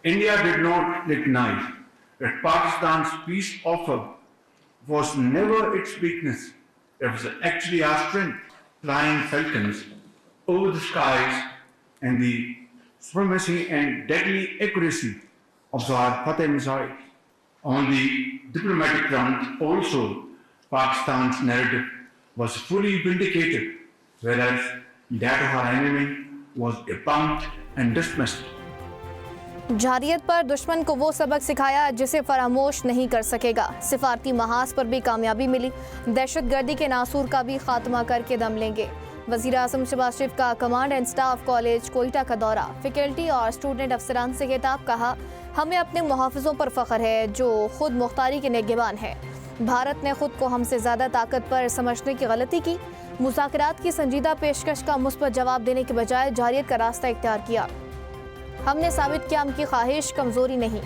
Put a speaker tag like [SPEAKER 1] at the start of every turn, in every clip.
[SPEAKER 1] India did not recognize that Pakistan's peace offer was never its weakness. It was actually our strength. Flying falcons over the skies and the supremacy and deadly accuracy of our Fateh missile. On the diplomatic front also, Pakistan's narrative was fully vindicated, whereas that of our enemy was debunked and dismissed.
[SPEAKER 2] जारियत पर दुश्मन को वो सबक सिखाया जिसे फरामोश नहीं कर सकेगा। सिफारती महाज पर भी कामयाबी मिली। दहशतगर्दी के नासूर का भी खात्मा करके दम लेंगे। वज़ीर आज़म शहबाज शरीफ का command and staff college Quetta का दौरा। फैकल्टी और स्टूडेंट अफसरान से खिताब। कहा, हमें अपने मुहाफ़िज़ों पर फ़ख्र है जो खुद मुख्तारी के निगहबान है। भारत ने खुद को हमसे ज़्यादा ताकतवर समझने की गलती की। मुज़ाकरात की संजीदा पेशकश का मुस्बत जवाब देने के बजाय जारियत का रास्ता इख्तियार किया। हमने साबित किया हम की ख्वाहिश कमज़ोरी नहीं।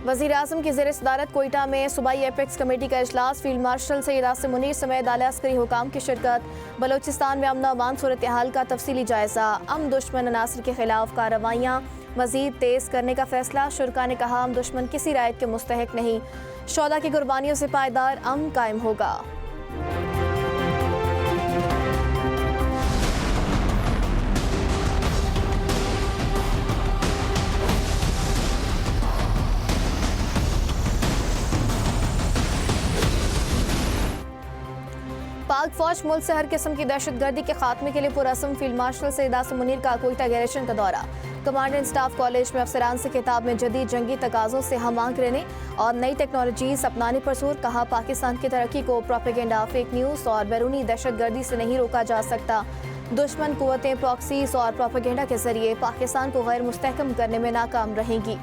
[SPEAKER 2] वज़ीर आज़म की ज़ेर सदारत कोयटा में सूबाई एपेक्स कमेटी का इजलास। फील्ड मार्शल सैयद आसिम मुनीर समेत आला अस्करी हुकाम की शिरकत। बलोचिस्तान में अमन अमान सूरत हाल का तफसीली जायज़ा। अम दुश्मन अनासर के खिलाफ कार्रवाइयाँ मज़ीद तेज़ करने का फैसला। शुरका ने कहा, हम दुश्मन किसी रायत के मुस्तहिक नहीं। शोदा की कुर्बानियों से पायदार अमन कायम होगा। पाक फौज मुल्क से हर किस्म की दहशतगर्दी के खात्मे के लिए पुरअज़म। फील्ड मार्शल सैयद आसिम मुनीर का कोयटा गैरेशन का दौरा। कमांड एंड स्टाफ कॉलेज में अफसरान से खिताब में जदीद जंगी तकाज़ों से हम आंख रहने और नई टेक्नोलॉजीज अपनाने पर जोर। कहा, पाकिस्तान की तरक्की को प्रोपेगेंडा, फेक न्यूज़ और बैरूनी दहशतगर्दी से नहीं रोका जा सकता। दुश्मन कुव्वतें प्रॉक्सीज और प्रोपेगेंडा के जरिए पाकिस्तान को गैर मुस्तहकम करने में नाकाम रहेंगी।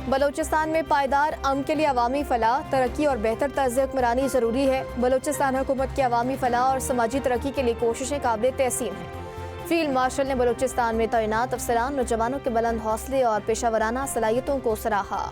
[SPEAKER 2] बलोचिस्तान में पायदार अमन के लिए अवामी फलाह, तरक्की और बेहतर तर्ज़ हुक्मरानी ज़रूरी है। बलोचिस्तान हुकूमत की अवामी फलाह और समाजी तरक्की के लिए कोशिशें काबिल तहसीन हैं। फील्ड मार्शल ने बलोचिस्तान में तैनात अफसरान नौजवानों के बुलंद हौसले और पेशावराना सलाहियतों को सराहा।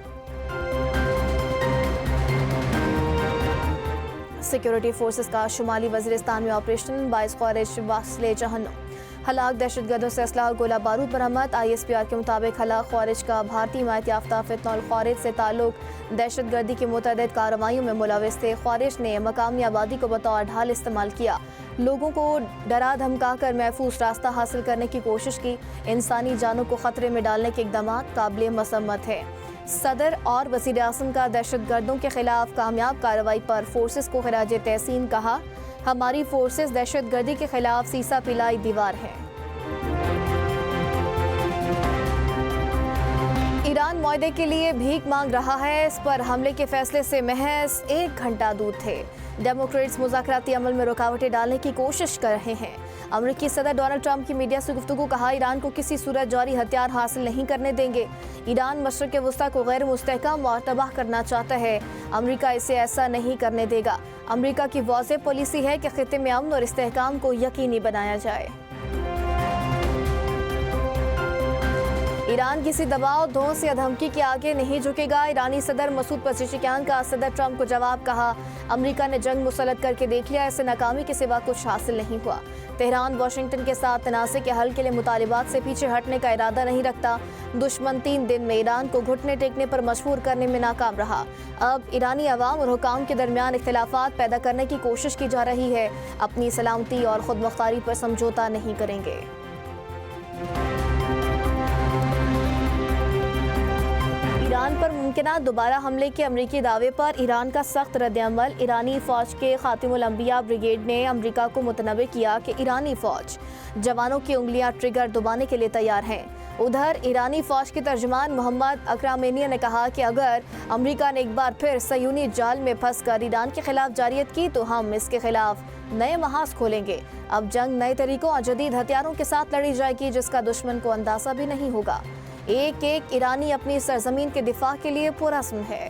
[SPEAKER 2] सिक्योरिटी फोर्सेस का शुमाली वज़ीरिस्तान में ऑपरेशन 22 ख़ारिज वास्ले जहन्नुम। हलाक दहशतगर्दों से असला और गोला बारूद बरामद। ISPR के मुताबिक हलाक ख़ारिज का भारतीय हिमायत याफ्ता फितनौल ख़ारिज से ताल्लुक दहशतगर्दी की मुतअद्दिद कार्रवाइयों में मुलविस थे। ख़ारिज ने मकामी आबादी को बतौर ढाल इस्तेमाल किया। लोगों को डरा धमका कर महफूज रास्ता हासिल करने की कोशिश की। इंसानी जानों को खतरे में डालने के इक़दाम काबिल मसम्मत है। सदर और वज़ीर आज़म का दहशतगर्दों के खिलाफ कामयाब कार्रवाई पर फोर्सेस को खिराज तहसीन। कहा, हमारी फोर्सेस दहशतगर्दी के खिलाफ सीसा पिलाई दीवार है। ईरान मुआहदे के लिए भीख मांग रहा है। इस पर हमले के फैसले से महज 1 घंटा दूर थे। डेमोक्रेट्स मुज़ाकराती अमल में रुकावटें डालने की कोशिश कर रहे हैं। अमेरिकी सदर डोनाल्ड ट्रंप की मीडिया से गुफ्तगू। कहा, ईरान को किसी सूरत जारी हथियार हासिल नहीं करने देंगे। ईरान मशरिक़ वस्ता को गैर मुस्तहकम और तबाह करना चाहता है। अमेरिका इसे ऐसा नहीं करने देगा। अमेरिका की वाज़ेह पॉलिसी है कि खित्ते में अमन और इस्तेहकाम को यकीनी बनाया जाए। ईरान किसी दबाव, धौंस या धमकी के आगे नहीं झुकेगा। ईरानी सदर मसूद पज़ेशिकियान का सदर ट्रंप को जवाब। कहा, अमेरिका ने जंग मुसल्लत करके देख लिया, इससे नाकामी के सिवा कुछ हासिल नहीं हुआ। तेहरान वाशिंगटन के साथ तनाज़े के हल के लिए मुतालिबात से पीछे हटने का इरादा नहीं रखता। दुश्मन 3 दिन में ईरान को घुटने टेकने पर मजबूर करने में नाकाम रहा। अब ईरानी अवाम और हुकाम के दरमियान इख्तिलाफात पैदा करने की कोशिश की जा रही है। अपनी सलामती और खुद मुख्तारी पर समझौता नहीं करेंगे। ईरान पर मुमकिना दोबारा हमले के अमरीकी दावे पर ईरान का सख्त रद्द-ए-अमल। ईरानी फ़ौज के खातिमुल अंबिया ब्रिगेड ने अमरीका को मुतनबे किया कि ईरानी फ़ौज जवानों की उंगलियां ट्रिगर दबाने के लिए तैयार हैं। उधर ईरानी फ़ौज के तर्जुमान मोहम्मद अकरामेनी ने कहा कि अगर अमरीका ने एक बार फिर सयूनी जाल में फंसकर ईरान के खिलाफ जारियत की तो हम इसके खिलाफ नए महाज खोलेंगे। अब जंग नए तरीकों और जदीद हथियारों के साथ लड़ी जाएगी जिसका दुश्मन को अंदाजा भी नहीं होगा। एक एक ईरानी अपनी सरजमीन के दिफा के लिए पुरअज़्म है।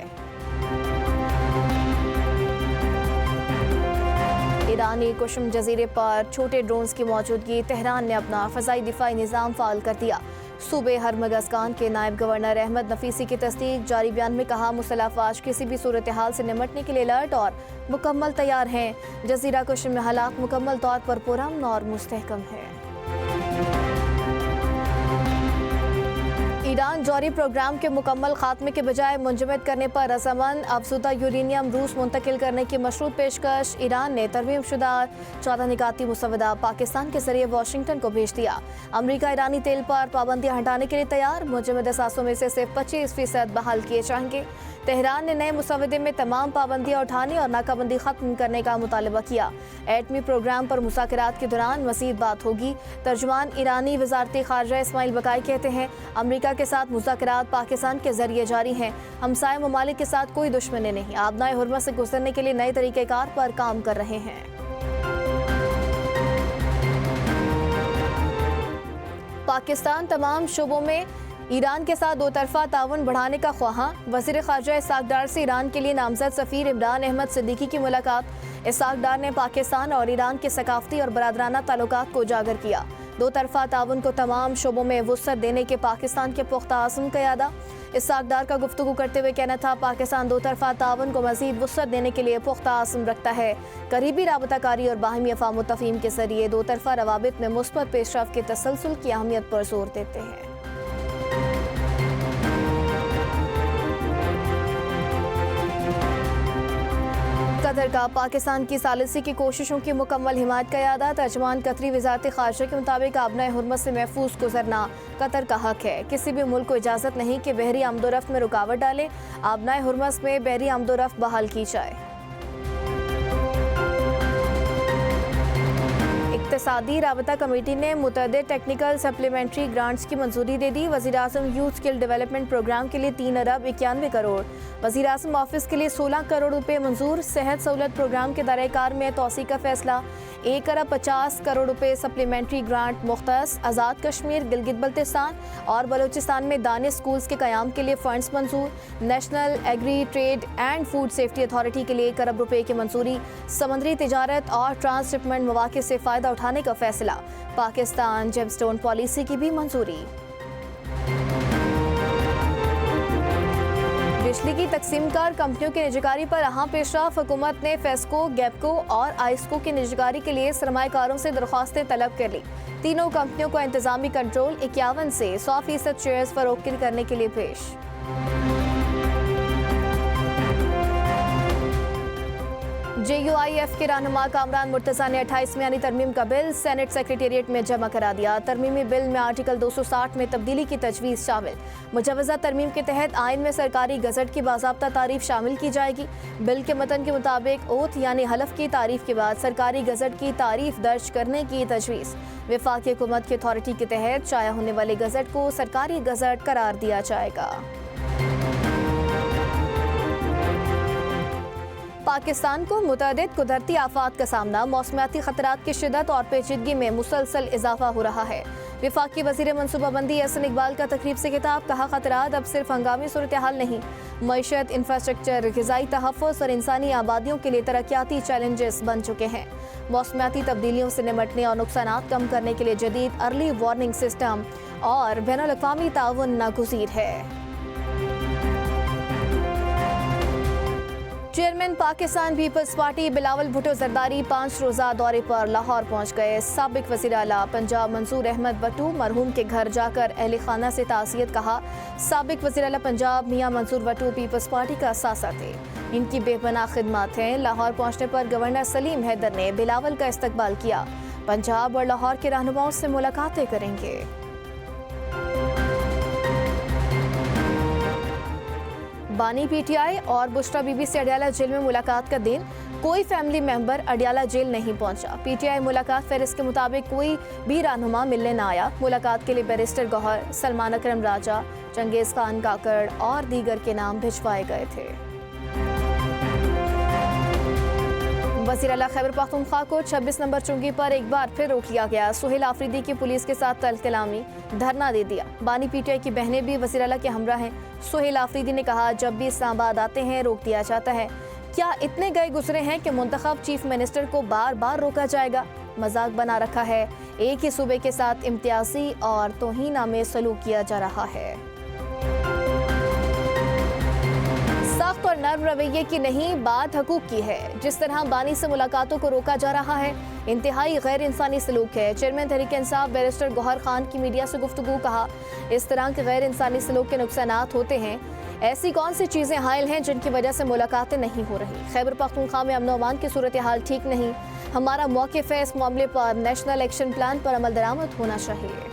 [SPEAKER 2] ईरानी कुशम जजीरे पर छोटे ड्रोन्स की मौजूदगी। तेहरान ने अपना फ़ज़ाई दिफाई निज़ाम फ़ाल कर दिया। सूबे हरमगजकान के नायब गवर्नर अहमद नफीसी की तस्दीक। जारी बयान में कहा, मुसल्लह अफवाज किसी भी सूरत हाल से निपटने के लिए अलर्ट और मुकम्मल तैयार हैं। जजीरा कश्मीर में हालात मुकम्मल तौर पर पुरअमन और मुस्तहकम है। ईरान जौहरी प्रोग्राम के मुकम्मल खात्मे के बजाय मुंजमद करने पर रजामंद। अफजुदा यूरेनियम रूस मुंतकिल करने की मशरूत पेशकश। ईरान ने तरमीम शुदा 14 निकाती मुसवदा पाकिस्तान के जरिए वाशिंगटन को भेज दिया। अमरीका ईरानी तेल पर पाबंदियां हटाने के लिए तैयार। मुंजमद असासों में से सिर्फ 25% बहाल किए जाएंगे। तेहरान ने नए मुसवदे में तमाम पाबंदियां उठाने और नाकाबंदी खत्म करने का मुतालबा किया। एटमी प्रोग्राम पर मुज़ाकरात के दौरान मज़ीद बात होगी। तर्जुमान ईरानी वज़ारती ख़ारजा इस्माइल बकाई कहते हैं, अमरीका के साथ मुज़ाकरात पाकिस्तान के जरिए जारी हैं। हमसाय ममालिक के साथ कोई दुश्मनी नहीं, आबनाए हुर्मा से गुजरने के लिए नए तरीक़ेकार पर काम कर रहे हैं। पाकिस्तान तमाम शोबों में ईरान के साथ दो तरफा ताउन बढ़ाने का ख्वाहां। वज़ीर ख़ारजा इसाक डार से ईरान के लिए नामज़द सफ़ीर इमरान अहमद सिद्दीकी की मुलाकात। इसाक डार ने पाकिस्तान और ईरान के सकाफ़ती और बरादराना ताल्लुकात को उजागर किया। दो तरफा ताउन को तमाम शोबों में वुसअत देने के पाकिस्तान के पुख्ता आज़म का यादा। इसाक डार का गुफ्तगू करते हुए कहना था, पाकिस्तान दो तरफा ताउन को मज़ीद वुसअत देने के लिए पुख्ता आज़म रखता है। करीबी राबताकारी और बाहमी अफ़ाम तफ़हीम के ज़रिए दो तरफा रवाबित में मुस्बत पेशरफ़्त के तसलसल की अहमियत पर जोर देते हैं। कतर का पाकिस्तान की सालिसी की कोशिशों की मुकम्मल हिमायत का यादा। तर्जुमान कतरी वज़ारत ख़ारजा के मुताबिक आबनाए हुर्मत से महफूज गुजरना कतर का हक है। किसी भी मुल्क को इजाज़त नहीं कि बहरी आमदोरफ्त में रुकावट डाले। आबनाए हुर्मत में बहरी आमदोरफ्त बहाल की जाए। इक़्तिसादी राबता कमेटी ने मुतअद्दिद टेक्निकल सप्लीमेंट्री ग्रांट्स की मंजूरी दे दी। वज़ीर-ए-आज़म यूथ स्किल डेवलपमेंट प्रोग्राम के लिए 3 अरब 91 करोड़, वज़ीर-ए-आज़म ऑफिस के लिए 16 करोड़ रुपए मंजूर। सेहत सहूलत प्रोग्राम के दायरे-कार में तोसी का फैसला। 1 अरब 50 करोड़ रुपए सप्लीमेंट्री ग्रांट मुख्तस। आज़ाद कश्मीर, गिलगित बल्तिस्तान और बलोचिस्तान में दानिश स्कूल्स के क़याम के लिए फ़ंड्स मंजूर। National agri trade and food safety authority के लिए 1 अरब रुपए की मंजूरी। समुद्री तिजारत और ट्रांसशिपमेंट मौक़े से फ़ायदा उठाने का फैसला। पाकिस्तान जेमस्टोन पॉलिसी की भी मंजूरी। बिजली की तकसीमकार कंपनियों की निजीकारी पर अहम पेशरफ। हुकूमत ने फेस्को, गैपको और आइस्को की निजीकारी के लिए सरमाएकारों से दरख्वास्तें तलब कर ली। तीनों कंपनियों को इंतजामी कंट्रोल 51 से 100% शेयर्स फरोख्त करने के लिए पेश। JUIF के रहनुमा कामरान मुर्तज़ा ने 28 में यानी तरमीम का बिल सेनेट सेक्रेटेरिएट में जमा करा दिया। तरमीमी बिल में आर्टिकल 260 में तब्दीली की तजवीज़ शामिल। मुजवज़ा तरमीम के तहत आइन में सरकारी गज़ट की बाज़ाब्ता तारीफ शामिल की जाएगी। बिल के मतन के मुताबिक ओथ यानी हलफ की तारीफ के बाद सरकारी गज़ट की तारीफ दर्ज करने की तजवीज़। वफाकी हुकूमत की अथॉरिटी के तहत शाया होने वाले गज़ट को सरकारी गज़ट करार दिया जाएगा। पाकिस्तान को मुतअद्दिद कुदरती आफात का सामना, मौसमियाती खतरात की शिदत और पेचीदगी में मुसलसल इजाफा हो रहा है। वफाकी वज़ीर मनसूबाबंदी एहसन इकबाल का तकरीब से खिताब। कहा, खतरात अब सिर्फ हंगामी सूरत हाल नहीं, मईशत, इंफ्रास्ट्रक्चर, ग़िज़ाई तहफ़्फ़ुज़ और इंसानी आबादियों के लिए तरक्याती चैलेंजेस बन चुके हैं। मौसमियाती तब्दीलियों से निपटने और नुकसानात कम करने के लिए जदीद अर्ली वार्निंग सिस्टम और बैनुल-अक़वामी ताउन नागुज़ीर है। चेयरमैन पाकिस्तान पीपल्स पार्टी बिलावल भुट्टो जरदारी 5 रोज़ा दौरे पर लाहौर पहुंच गए। साबिक वज़ीर आला पंजाब मंसूर अहमद भट्टू मरहूम के घर जाकर अहले खाना से ताज़ियत कहा। साबिक वज़ीर आला पंजाब मियां मंसूर भट्टू पीपल्स पार्टी का असासा थे, इनकी बेपनाह खिदमत हैं। लाहौर पहुंचने पर गवर्नर सलीम हैदर ने बिलावल का इस्तकबाल किया। पंजाब और लाहौर के रहनुमाओं से मुलाकातें करेंगे। बानी PTI और बुशरा बीबी से अडियाला जेल में मुलाकात का दिन। कोई फैमिली मेंबर अडियाला जेल नहीं पहुंचा। PTI मुलाकात फहरिस्त के मुताबिक कोई भी रहनुमा मिलने न आया। मुलाकात के लिए बैरिस्टर गौहर, सलमान अकरम राजा, चंगेज़ खान काकड़ और दीगर के नाम भिजवाए गए थे। वज़ीर आला खैबर पख्तूनख्वा को 26 नंबर चुंगी पर एक बार फिर रोक लिया गया। सुहेल आफरीदी की पुलिस के साथ तलकलामी, धरना दे दिया। बानी PTI की बहनें भी वज़ीर आला के हमरा हैं। सुहेल आफरीदी ने कहा, जब भी इस्लामाबाद आते हैं रोक दिया जाता है। क्या इतने गए गुजरे हैं कि मुंतखब चीफ मिनिस्टर को बार बार रोका जाएगा? मजाक बना रखा है। एक ही सूबे के साथ इम्तियाजी और तौहीनामे सलूक किया जा रहा है। सख्त और नर्म रवैये की नहीं, बात हकूक की है। जिस तरह बानी से मुलाकातों को रोका जा रहा है, इंतहाई गैर इंसानी सलूक है। चेयरमैन तहरीक इंसाफ बैरिस्टर गौहर खान की मीडिया से गुफ्तगू, कहा इस तरह के गैर इंसानी सलूक के नुकसानात होते हैं। ऐसी कौन सी चीज़ें हायल हैं जिनकी वजह से मुलाकातें नहीं हो रही। खैबर पख्तूनख्वा में अमन व अमान की सूरत हाल ठीक नहीं। हमारा मौक़िफ़ है, इस मामले पर नेशनल एक्शन प्लान पर अमल दरामद होना चाहिए।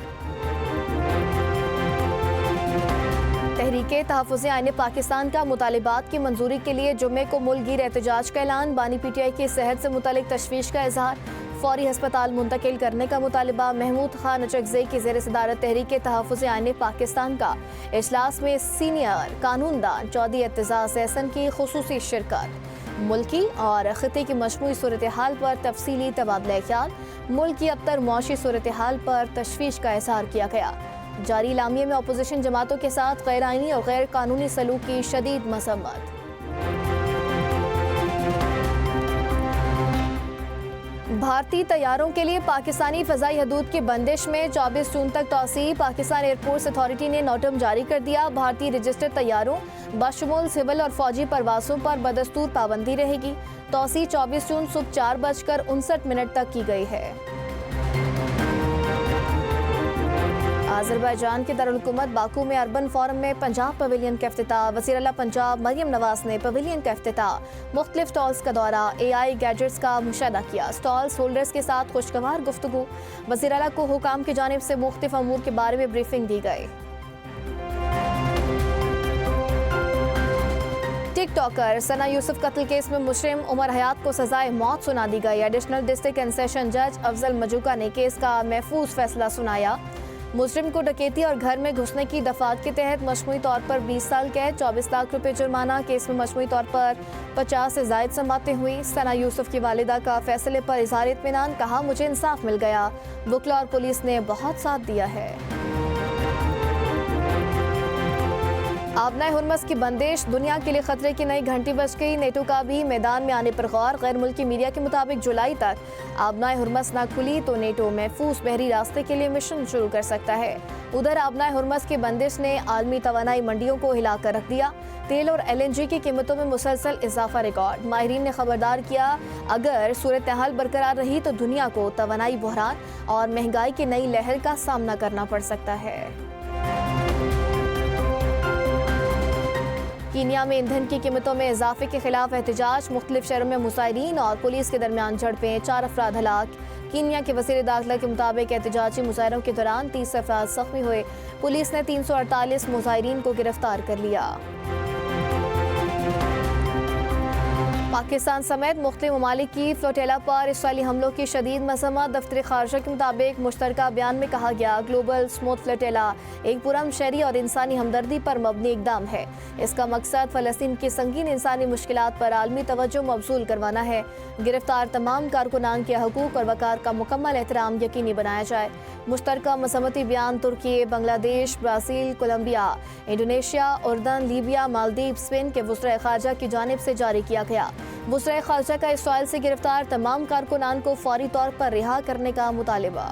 [SPEAKER 2] तहरीके तहफ़्फ़ुज़ आईन पाकिस्तान का मुतालिबात की मंजूरी के लिए जुम्मे को मुल्कगीर एहतजाज का ऐलान। बानी PTI की सेहत से मुतल्लिक तशवीश का इजहार। फौरी हस्पताल मुंतकिल करने का मुतालिबा। महमूद खान अचकज़ई की ज़ेर सदारत तहरीके तहफ़्फ़ुज़ आईन पाकिस्तान का इजलास में सीनियर कानूनदान चौधरी एतजाज़ एहसन की खुसूसी शिरकत। मुल्की और ख़िते की मजमूई सूरत हाल पर तफसीली तबादला ख्याल। मुल्क की अबतर मुआशी सूरत हाल पर तशवीश का इजहार किया गया। जारी लामिये में अपोजिशन जमातों के साथ गैर आइनी और गैर कानूनी सलूक की शदीद मज़म्मत। भारतीय तैयारों के लिए पाकिस्तानी फ़ज़ाई हदूद की बंदिश में 24 जून तक तौसीह। पाकिस्तान एयरपोर्ट्स अथॉरिटी ने नोटम जारी कर दिया। भारतीय रजिस्टर्ड तैयारों बशमूल सिविल और फौजी परवासों पर बदस्तूर पाबंदी रहेगी। तौसीह 24 जून सुबह 4:59 तक की गई है। आज़रबाईजान के दारुल-हुकूमत बाकू में अर्बन फोरम में पंजाब पवेलियन का इफ्तिताह। वज़ीर आला पंजाब मरियम नवाज ने पवेलियन का इफ्तिताह। मुख्तलिफ स्टॉल्स का दौरा, AI गैजेट्स का मुशाहिदा किया। स्टॉल्स होल्डर्स के साथ खुशगवार गुफ्तगू। वज़ीर आला को हुकाम की जानिब से मुख्तलिफ अमूर के बारे में ब्रीफिंग दी गई। टिकटॉकर सना यूसुफ कत्ल केस में मुजरिम उमर हयात को सजाए मौत सुना दी गई। एडिशनल डिस्ट्रिक्ट एंड सेशन जज अफजल मजूका ने केस का महफूज फैसला सुनाया। मुजरिम को डकैती और घर में घुसने की दफात के तहत मजमूई तौर पर 20 साल कैद, 24 लाख रुपए जुर्माना। केस में मजमूई तौर पर 50 से जायद समातें हुई। सना यूसुफ की वालिदा का फैसले पर इजहार इत्मीनान, कहा मुझे इंसाफ मिल गया। वकला और पुलिस ने बहुत साथ दिया है। आबनाए हुर्मस की बंदिश, दुनिया के लिए खतरे की नई घंटी बज गई। नेटो का भी मैदान में आने पर गौर। गैर मुल्की मीडिया के मुताबिक जुलाई तक आबनाए हुर्मस न खुली तो नेटो महफूज बहरी रास्ते के लिए मिशन शुरू कर सकता है। उधर आबनाए हुर्मस की बंदिश ने आलमी तवानाई मंडियों को हिलाकर रख दिया। तेल और LNG की कीमतों में मुसलसल इजाफा रिकॉर्ड। माहिरीन ने खबरदार किया, अगर सूरत हाल बरकरार रही तो दुनिया को तवानाई बहरान और महंगाई की नई लहर का सामना करना पड़ सकता है। कीनिया में ईंधन की कीमतों में इजाफे के खिलाफ एहतजाज। मुख्तलिफ शहरों में मुजाहिरीन और पुलिस के दरमियान झड़पें, 4 अफराद हलाक। कीनिया के वज़ीर दाखिला के मुताबिक एहतजाजी मुजाहरों के दौरान 30 अफराद जख्मी हुए। पुलिस ने 348 मुजाहिरीन को गिरफ्तार कर लिया। पाकिस्तान समेत मुख्तलिफ ममालिक की फ्लोटेला पर इसराइली हमलों की शदीद मज़म्मत। दफ्तर खारजा के मुताबिक मुश्तरका बयान में कहा गया, ग्लोबल स्मूथ फ्लोटेला एक पुरअमन शहरी और इंसानी हमदर्दी पर मबनी इकदाम है। इसका मकसद फ़लस्तीन की संगीन इंसानी मुश्किलात पर आलमी तवज्जो मबसूल करवाना है। गिरफ्तार तमाम कारकुनान के हकूक़ और वक़ार का मुकम्मल एहतराम यकीनी बनाया जाए। मुश्तरका मज़म्मती बयान तुर्की, बांग्लादेश, ब्राज़ील, कोलंबिया, इंडोनेशिया, उर्दन, लीबिया, मालदीव, स्पेन के वज़ीर ख़ारजा की जानिब से जारी किया गया। वज़ीर ख़ारजा का इसराइल से गिरफ्तार तमाम कारकुनान को फौरी तौर पर रिहा करने का मुतालिबा।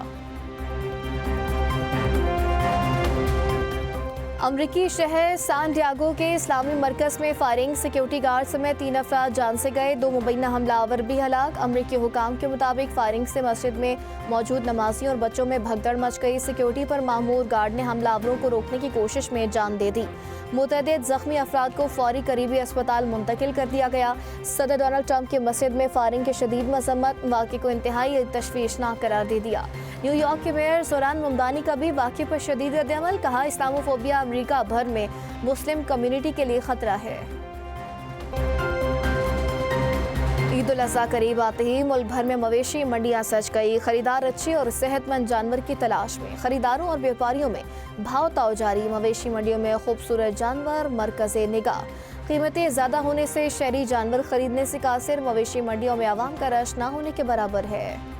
[SPEAKER 2] अमरीकी शहर सैन डियागो के इस्लामी मरकज़ में फायरिंग, सिक्योरिटी गार्ड समेत 3 अफराद जान से गए, 2 मुबैना हमलावर भी हलाक। अमरीकी हुकाम के मुताबिक फायरिंग से मस्जिद में मौजूद नमाजियों और बच्चों में भगदड़ मच गई। सिक्योरिटी पर मामूर गार्ड ने हमलावरों को रोकने की कोशिश में जान दे दी। मुतअद्दिद जख्मी अफराद को फौरी करीबी अस्पताल मुंतकिल कर दिया गया। सदर डोनाल्ड ट्रंप की मस्जिद में फायरिंग की शदीद मज़म्मत, वाक़े को इंतहाई तशवीशनाक करार दे दिया। न्यूयॉर्क के मेयर ज़ोरान ममदानी का भी वाक़े पर शदीद रद्द-ए-अमल, कहा इस्लामोफोबिया अमेरिका भर में मुस्लिम कम्युनिटी के लिए खतरा है। ईद उल अज़हा करीब आते ही मुल्क भर में मवेशी मंडियां सज गई। खरीदार अच्छे और सेहतमंद जानवर की तलाश में। खरीदारों और व्यापारियों में भाव ताव जारी। मवेशी मंडियों में खूबसूरत जानवर मरकज़े निगाह। कीमतें ज़्यादा होने से शहरी जानवर खरीदने से कासिर। मवेशी मंडियों में आवाम का रश ना होने के बराबर है।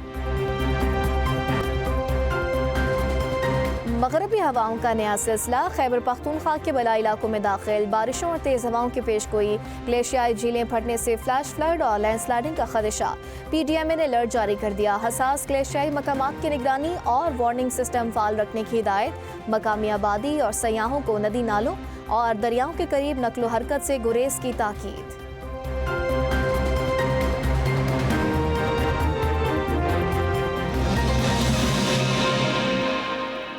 [SPEAKER 2] मगरबी हवाओं का नया सिलसिला। खैबर पख्तूनख्वा के बलाई इलाकों में दाखिल बारिशों और तेज हवाओं की पेशगोई। ग्लेशियाई झीलें फटने से फ्लैश फ्लड और लैंडस्लाइडिंग का खदशा। PDMA ने अलर्ट जारी कर दिया। हसास ग्लेशियाई मकामात की निगरानी और वार्निंग सिस्टम फाल रखने की हिदायत। मकामी आबादी और सयाहों को नदी नालों और दरियाओं के करीब नकलो हरकत से गुरेज की ताकीद।